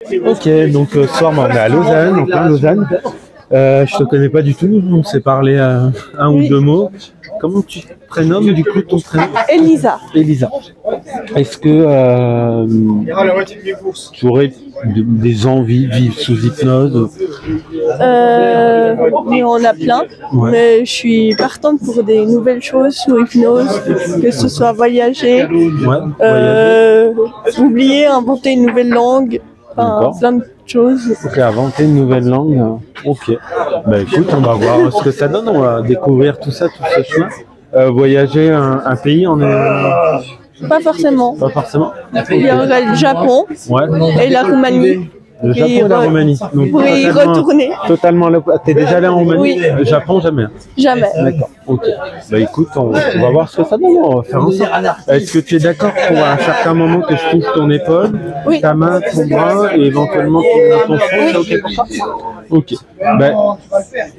Ok, donc ce soir on est à Lausanne, en plein Lausanne. Je te connais pas du tout, on s'est parlé un ou deux mots. Comment tu te prénommes du coup ton prénom? Elisa. Elisa. Est-ce que tu aurais des envies de vivre sous hypnose? Oui, on a plein, Ouais. mais je suis partante pour des nouvelles choses sous hypnose, que ce soit voyager, Ouais, oublier, inventer une nouvelle langue, enfin, D'accord. plein de choses. Ok, inventer une nouvelle langue. Ok. Bah écoute, on va voir ce que ça donne. On va découvrir tout ça, tout ce chemin. Voyager un pays, on est Pas forcément. pas forcément. Il y aurait le Japon Ouais. et la Roumanie. Le Japon et la Roumanie. Donc, Pour y retourner. Totalement. T'es déjà allé en Roumanie? Oui. Japon, jamais. Jamais. D'accord. Ok. Bah écoute, on va voir ce que ça donne. On va faire ensemble. Est-ce que tu es d'accord pour à un certain moment que je touche ton épaule, Oui. ta main, ton bras et éventuellement ton front? C'est ok pour ça? Ok. Bah,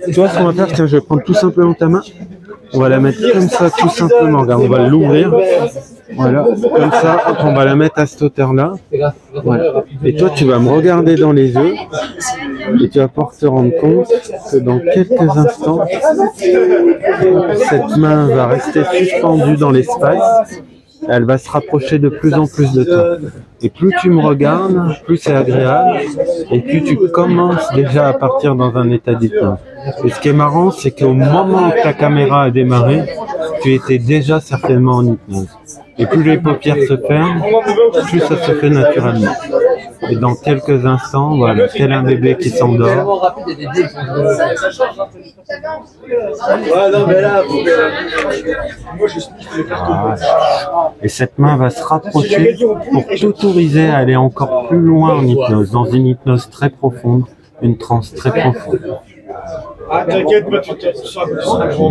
tu vois ce qu'on va faire? Tiens, je vais prendre tout simplement ta main. On va la mettre comme ça, tout simplement. Regarde, on va l'ouvrir. Voilà, comme ça, hop, on va la mettre à cette hauteur-là. Voilà. Et toi, tu vas me regarder dans les yeux et tu vas pouvoir te rendre compte que dans quelques instants, cette main va rester suspendue dans l'espace. Elle va se rapprocher de plus en plus de toi. Et plus tu me regardes, plus c'est agréable et plus tu commences déjà à partir dans un état d'hypnose. Et ce qui est marrant, c'est qu'au moment où ta caméra a démarré, tu étais déjà certainement en hypnose. Et plus les paupières se ferment, plus ça se fait naturellement. Et dans quelques instants, voilà, tel un bébé qui s'endort. Et cette main va se rapprocher pour t'autoriser à aller encore plus loin en hypnose, dans une hypnose très profonde, une transe très profonde.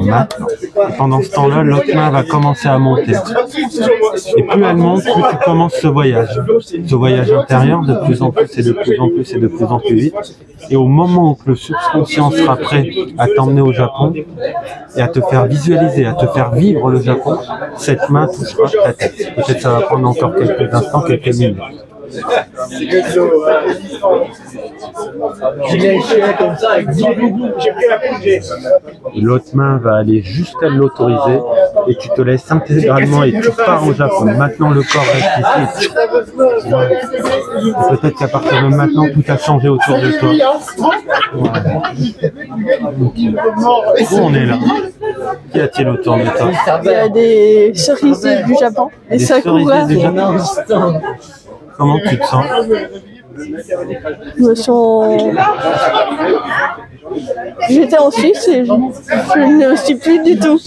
Maintenant. Et pendant ce temps-là, l'autre main va commencer à monter. Et plus elle monte, plus tu commences ce voyage intérieur de plus en plus et de plus en plus et de plus en plus vite. Et au moment où le subconscient sera prêt à t'emmener au Japon et à te faire visualiser, à te faire vivre le Japon, cette main touchera ta tête. Peut-être ça va prendre encore quelques instants, quelques minutes. L'autre main va aller jusqu'à l'autoriser et tu te laisses intégralement et tu pars au Japon. Maintenant le corps reste ici. Peut-être qu'à partir de maintenant tout a changé autour de toi. Voilà. Où on est là? Qu'y a-t-il autour de toi? Il y a des cerisiers du Japon, des sakuras. cerisiers du Japon. Comment tu te sens? Je me sens... J'étais en Suisse et je ne suis plus du tout.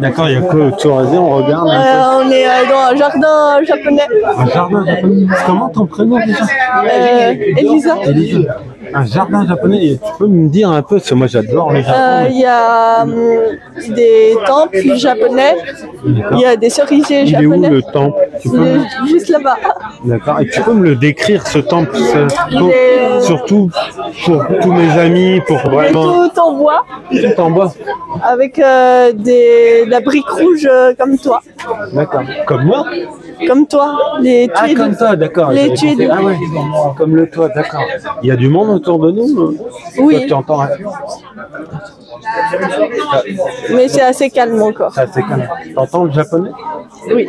D'accord, il y a quoi autour? Vas-y, on regarde. On est dans un jardin japonais. Un jardin japonais? Comment ton prénom déjà? Elisa. Elisa. Un jardin japonais, et tu peux me dire un peu, parce que moi j'adore les jardins. Il y a des temples japonais, il y a des cerisiers japonais. Il est où le temple? Juste là-bas. D'accord, et tu peux me le décrire ce temple, surtout pour tous mes amis, pour vraiment... Tout en bois. Tout en bois. Avec de la brique rouge comme toi. D'accord. Comme moi? Comme toi, les tuiles. Ah, comme toi, d'accord. Les tuiles. Ah ouais, comme le toit, d'accord. Il y a du monde autour de nous? Oui. Toi, tu entends rien? Mais c'est assez calme encore. C'est assez calme. Tu entends le japonais? Oui.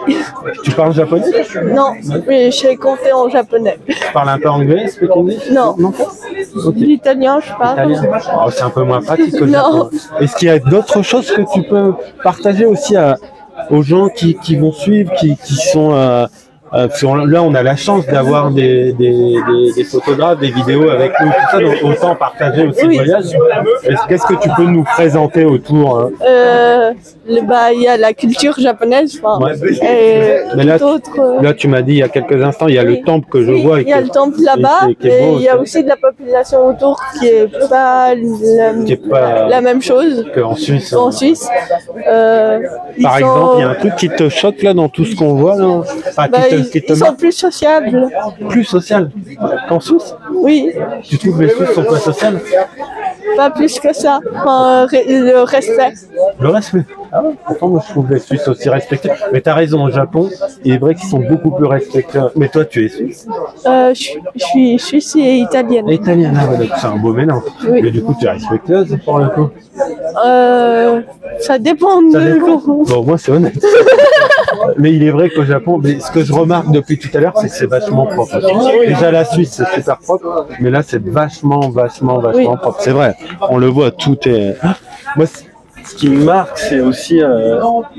Tu parles japonais? Non, mais je sais compter en japonais. Tu parles un peu anglais, speak English? Non. Non. Okay. L'italien, je parle. Oh, c'est un peu moins pratique que le japonais. Est-ce qu'il y a d'autres choses que tu peux partager aussi aux gens qui vont suivre, qui sont... là, on a la chance d'avoir des photographes, des vidéos avec nous, tout ça, donc autant partager aussi le voyage. Qu'est-ce que tu peux nous présenter autour? Il y a la culture japonaise, mais là, tu m'as dit il y a quelques instants, il y a le temple que je vois. Il y a le temple là-bas, et il y a aussi de la population autour qui est pas la même chose qu'en Suisse. En Suisse. Par exemple, il y a un truc qui te choque là dans tout ce qu'on voit là. Ils sont plus sociables. Plus sociables qu'en Suisse? Oui. Tu trouves que les Suisses sont pas sociables? Pas plus que ça. Enfin, le respect. Le respect. Ah ouais, pourtant, moi, je trouve les Suisses aussi respectueux. Mais t'as raison, au Japon, il est vrai qu'ils sont beaucoup plus respectueux. Mais toi, tu es suisse? Je suis suisse et italienne. Italienne, ah ouais, c'est un beau mélange. Oui. Mais du coup, tu es respectueuse pour le coup? Ça dépend de vous. Bon, moi, c'est honnête. Mais il est vrai qu'au Japon, mais ce que je remarque depuis tout à l'heure, c'est que c'est vachement propre. Déjà, la Suisse, c'est super propre, mais là, c'est vachement Oui. propre. C'est vrai, on le voit, tout est... Moi, ce qui me marque, c'est aussi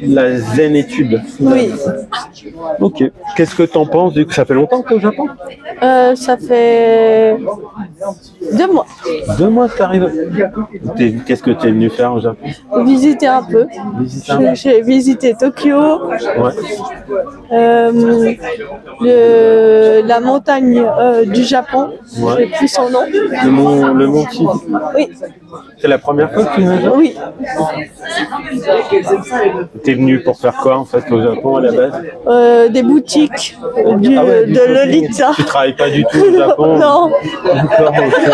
la zen-étude. Oui. Ok. Qu'est-ce que t'en penses, vu que ça fait longtemps que t'es au Japon? Ça fait 2 mois. 2 mois que t'arrives. Qu'est-ce que t'es venu faire au Japon? Visiter un peu. J'ai visité Tokyo, la montagne du Japon. Je sais plus son nom. Le mont Fuji. Oui. C'est la première fois que tu viens? Oui. T'es venu pour faire quoi en fait au Japon à la base? Des boutiques de Lolita. Tu travailles pas du tout au Japon? Non. D'accord, ok.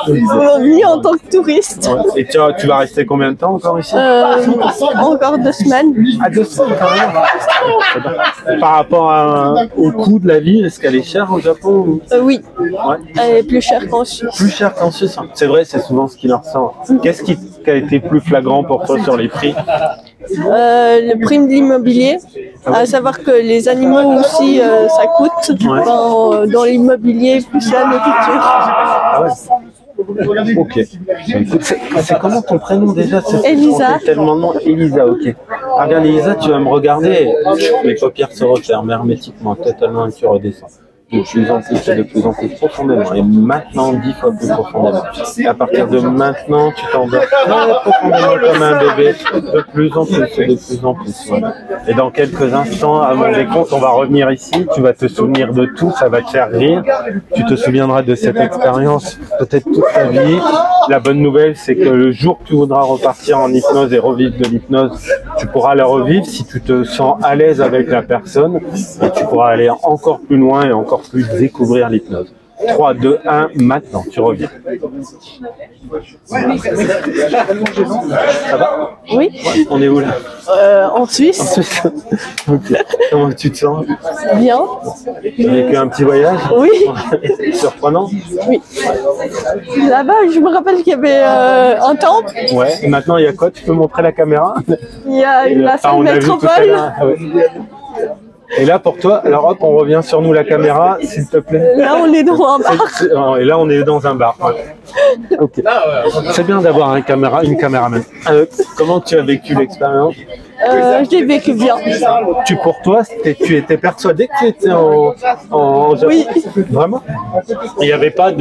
Venu en tant que touriste. Ouais. Et tu vas rester combien de temps encore ici? Encore 2 semaines. À 2 semaines quand même. Par rapport au coût de la vie, est-ce qu'elle est chère au Japon? Oui. Ouais. Elle est plus chère qu'en Suisse. Plus cher qu'en Suisse. C'est vrai, c'est souvent ce qu'il en ressent. Qu'est-ce qui a été plus flagrant pour toi sur les prix? Le prix de l'immobilier, à savoir que les animaux aussi ça coûte dans l'immobilier plus la nourriture. Ah ouais. Ok. C'est comment ton prénom déjà? Elisa. Tellement de nom. Elisa, ok. Ah, regarde Elisa, tu vas me regarder. Les paupières se referment hermétiquement, totalement, et tu redescends. De plus en plus et de plus en plus profondément. Et maintenant, 10 fois plus profondément. Et à partir de maintenant, tu t'endors très profondément comme un bébé. De plus en plus et de plus en plus. Ouais. Et dans quelques instants, à mon décompte, on va revenir ici. Tu vas te souvenir de tout. Ça va te faire rire. Tu te souviendras de cette expérience peut-être toute ta vie. La bonne nouvelle, c'est que le jour que tu voudras repartir en hypnose et revivre de l'hypnose, tu pourras la revivre si tu te sens à l'aise avec la personne. Et tu pourras aller encore plus loin et encore plus découvrir l'hypnose. 3, 2, 1, maintenant, tu reviens. Ça va? Oui. Ouais, on est où là? En Suisse. En Suisse. Okay. Comment tu te sens? Bien. Tu as vécu un petit voyage? Oui. Surprenant? Oui. Là-bas, je me rappelle qu'il y avait un temple. Ouais, et maintenant il y a quoi? Tu peux montrer la caméra? Il y a la salle métropole. Et là, pour toi, alors hop, on revient sur nous la caméra, s'il te plaît. Là, on est dans un bar. Et là, on est dans un bar. Ouais. Okay. C'est bien d'avoir une caméraman. Comment tu as vécu l'expérience? Je l'ai vécu bien. Pour toi, tu étais persuadé que tu étais en Japon? Oui. Vraiment? Il n'y avait pas de...